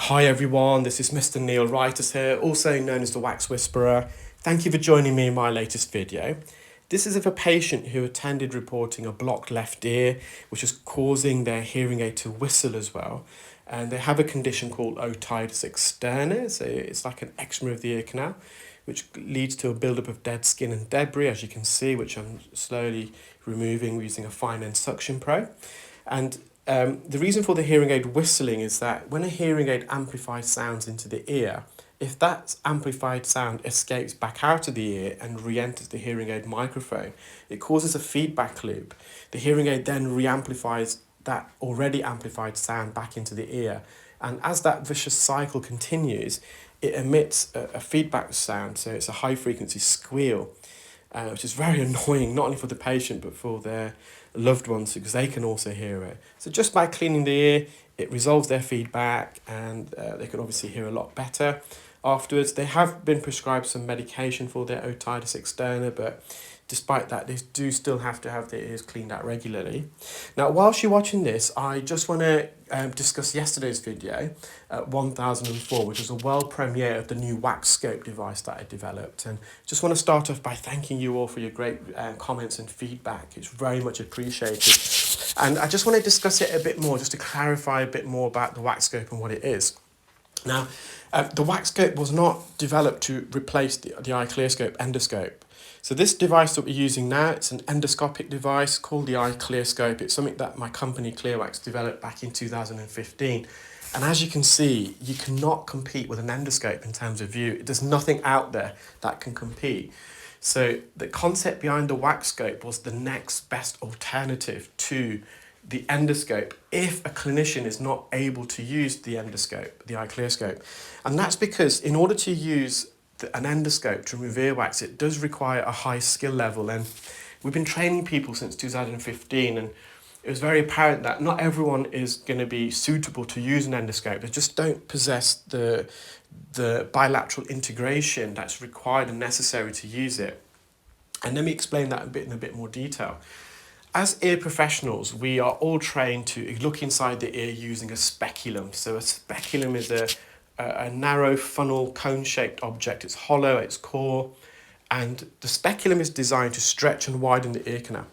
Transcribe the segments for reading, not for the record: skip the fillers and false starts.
Hi everyone, this is Mr Neel Raithatha here, also known as the Wax Whisperer. Thank you for joining me in my latest video. This is of a patient who attended reporting a blocked left ear, which is causing their hearing aid to whistle as well. And they have a condition called otitis externa, so it's like an eczema of the ear canal, which leads to a buildup of dead skin and debris, as you can see, which I'm slowly removing using a fine end suction probe. And the reason for the hearing aid whistling is that when a hearing aid amplifies sounds into the ear, if that amplified sound escapes back out of the ear and re-enters the hearing aid microphone, it causes a feedback loop. The hearing aid then re-amplifies that already amplified sound back into the ear. And as that vicious cycle continues, it emits a feedback sound, so it's a high frequency squeal, which is very annoying, not only for the patient, but for their loved ones, because they can also hear it. So just by cleaning the ear, it resolves their feedback, and they can obviously hear a lot better afterwards. They have been prescribed some medication for their otitis externa, but despite that, they do still have to have their ears cleaned out regularly. Now, whilst you're watching this, I just want to discuss yesterday's video, 1004, which was a world premiere of the new wax scope device that I developed. And just want to start off by thanking you all for your great comments and feedback. It's very much appreciated. And I just want to discuss it a bit more, just to clarify a bit more about the wax scope and what it is. Now, the wax scope was not developed to replace the iClearscope endoscope. So this device that we're using now, it's an endoscopic device called the iClearscope. It's something that my company Clearwax developed back in 2015. And as you can see, you cannot compete with an endoscope in terms of view. There's nothing out there that can compete. So the concept behind the wax scope was the next best alternative to the endoscope if a clinician is not able to use the endoscope, the iClearscope. And that's because in order to use an endoscope to remove earwax, it does require a high skill level, and we've been training people since 2015, and it was very apparent that not everyone is going to be suitable to use an endoscope. They just don't possess the bilateral integration that's required and necessary to use it. And let me explain that in a bit more detail. As ear professionals, we are all trained to look inside the ear using a speculum. So a speculum is a narrow funnel cone-shaped object. It's hollow at its core, and the speculum is designed to stretch and widen the ear canal.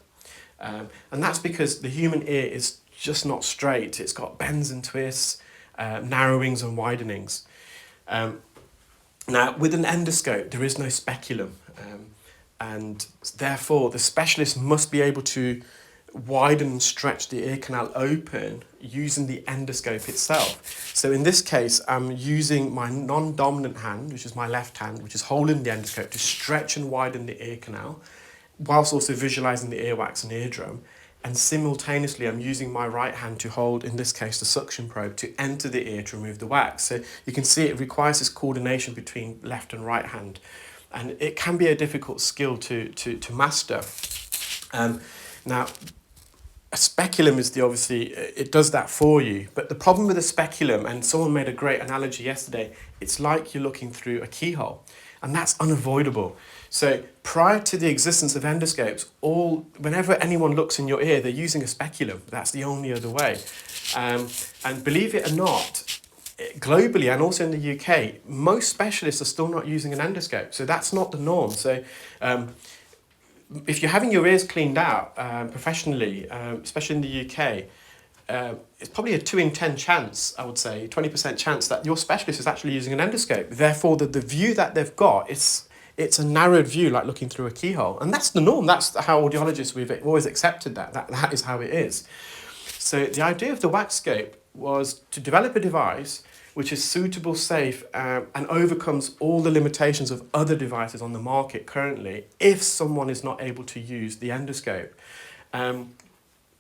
And that's because the human ear is just not straight. It's got bends and twists, narrowings and widenings. Now, with an endoscope, there is no speculum, and therefore the specialist must be able to widen and stretch the ear canal open using the endoscope itself. So in this case, I'm using my non-dominant hand, which is my left hand, which is holding the endoscope, to stretch and widen the ear canal, whilst also visualizing the earwax and eardrum. And simultaneously, I'm using my right hand to hold, in this case, the suction probe to enter the ear to remove the wax. So you can see it requires this coordination between left and right hand. And it can be a difficult skill to master. Now, a speculum is it does that for you. But the problem with a speculum, and someone made a great analogy yesterday, it's like you're looking through a keyhole, and that's unavoidable. So prior to the existence of endoscopes, whenever anyone looks in your ear, they're using a speculum. That's the only other way. And believe it or not, globally and also in the UK, most specialists are still not using an endoscope. So that's not the norm. So if you're having your ears cleaned out professionally, especially in the UK, it's probably a 2 in 10 chance, I would say, 20% chance that your specialist is actually using an endoscope. Therefore, the view that they've got, it's a narrowed view, like looking through a keyhole. And that's the norm. That's how audiologists, we've always accepted that is how it is. So the idea of the wax scope was to develop a device which is suitable, safe, and overcomes all the limitations of other devices on the market currently if someone is not able to use the endoscope.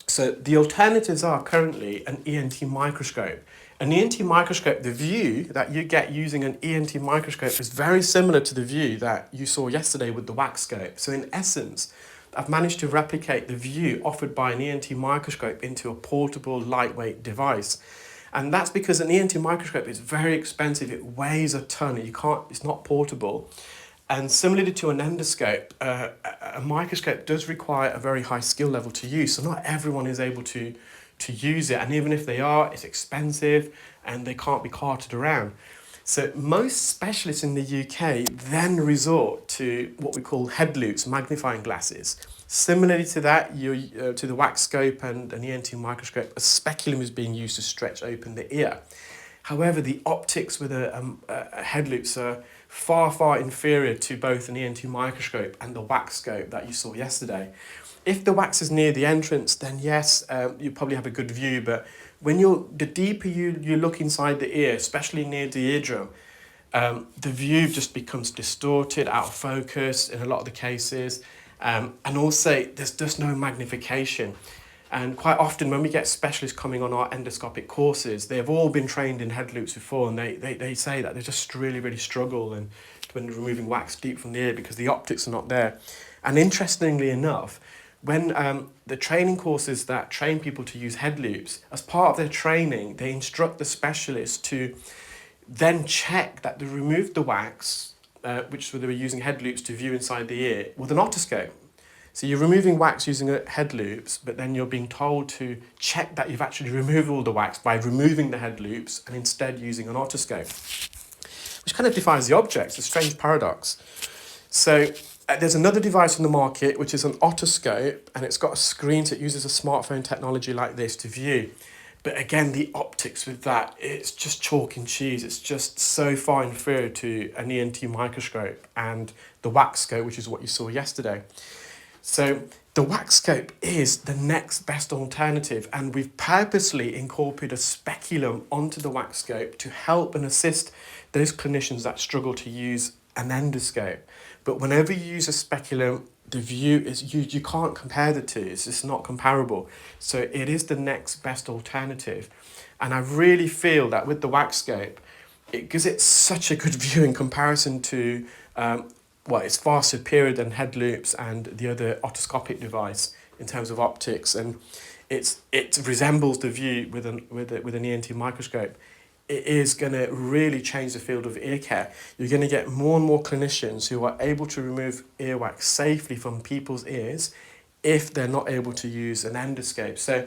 So the alternatives are currently an ENT microscope. An ENT microscope, the view that you get using an ENT microscope is very similar to the view that you saw yesterday with the wax scope. So in essence, I've managed to replicate the view offered by an ENT microscope into a portable, lightweight device. And that's because an ENT microscope is very expensive. It weighs a ton. It's not portable. And similarly to an endoscope, a microscope does require a very high skill level to use. So not everyone is able to to use it. And even if they are, it's expensive and they can't be carted around. So most specialists in the UK then resort to what we call head loupes, magnifying glasses. Similarly to that, to the wax scope and an ENT microscope, a speculum is being used to stretch open the ear. However, the optics with a head loupes are far, far inferior to both an ENT microscope and the wax scope that you saw yesterday. If the wax is near the entrance, then yes, you probably have a good view, but when the deeper you look inside the ear, especially near the eardrum, the view just becomes distorted, out of focus in a lot of the cases, and also there's just no magnification. And quite often when we get specialists coming on our endoscopic courses, they've all been trained in head loupes before, and they say that they just really struggle and when removing wax deep from the ear because the optics are not there. And interestingly enough, when the training courses that train people to use head loupes, as part of their training, they instruct the specialist to then check that they removed the wax, which they were using head loupes to view inside the ear, with an otoscope. So you're removing wax using head loupes, but then you're being told to check that you've actually removed all the wax by removing the head loupes and instead using an otoscope, which kind of defies the object. It's a strange paradox. So there's another device on the market, which is an otoscope, and it's got a screen, so it uses a smartphone technology like this to view. But again, the optics with that, it's just chalk and cheese. It's just so far inferior to an ENT microscope and the wax scope, which is what you saw yesterday. So the wax scope is the next best alternative, and we've purposely incorporated a speculum onto the wax scope to help and assist those clinicians that struggle to use an endoscope. But whenever you use a speculum, the view is, you can't compare the two. It's just not comparable. So it is the next best alternative. And I really feel that with the wax scope, because it's such a good view in comparison to it's far superior than head loupes and the other otoscopic device in terms of optics, and it resembles the view with an ENT microscope. It is going to really change the field of ear care. You're going to get more and more clinicians who are able to remove earwax safely from people's ears if they're not able to use an endoscope. So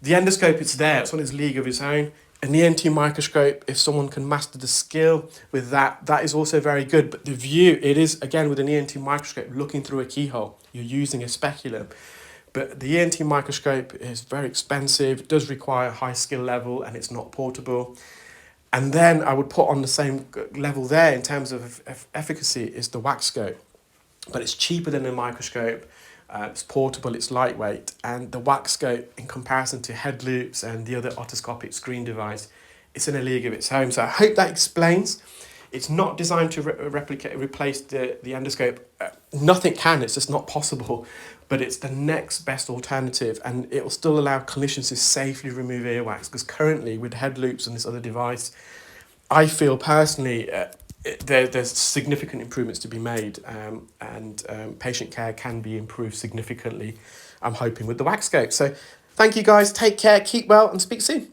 the endoscope, it's there, it's on its league of its own. An ENT microscope, if someone can master the skill with that, that is also very good. But the view, it is, again, with an ENT microscope, looking through a keyhole. You're using a speculum. But the ENT microscope is very expensive, it does require a high skill level, and it's not portable. And then I would put on the same level there in terms of efficacy is the wax scope. But it's cheaper than a microscope. It's portable, it's lightweight, and the wax scope, in comparison to head loupes and the other otoscopic screen device, it's in a league of its own. So I hope that explains. It's not designed to replace the endoscope. Nothing can, it's just not possible. But it's the next best alternative, and it will still allow clinicians to safely remove earwax, because currently with head loupes and this other device, I feel personally there's significant improvements to be made, and patient care can be improved significantly, I'm hoping, with the wax scope. So thank you guys, take care, keep well, and speak soon.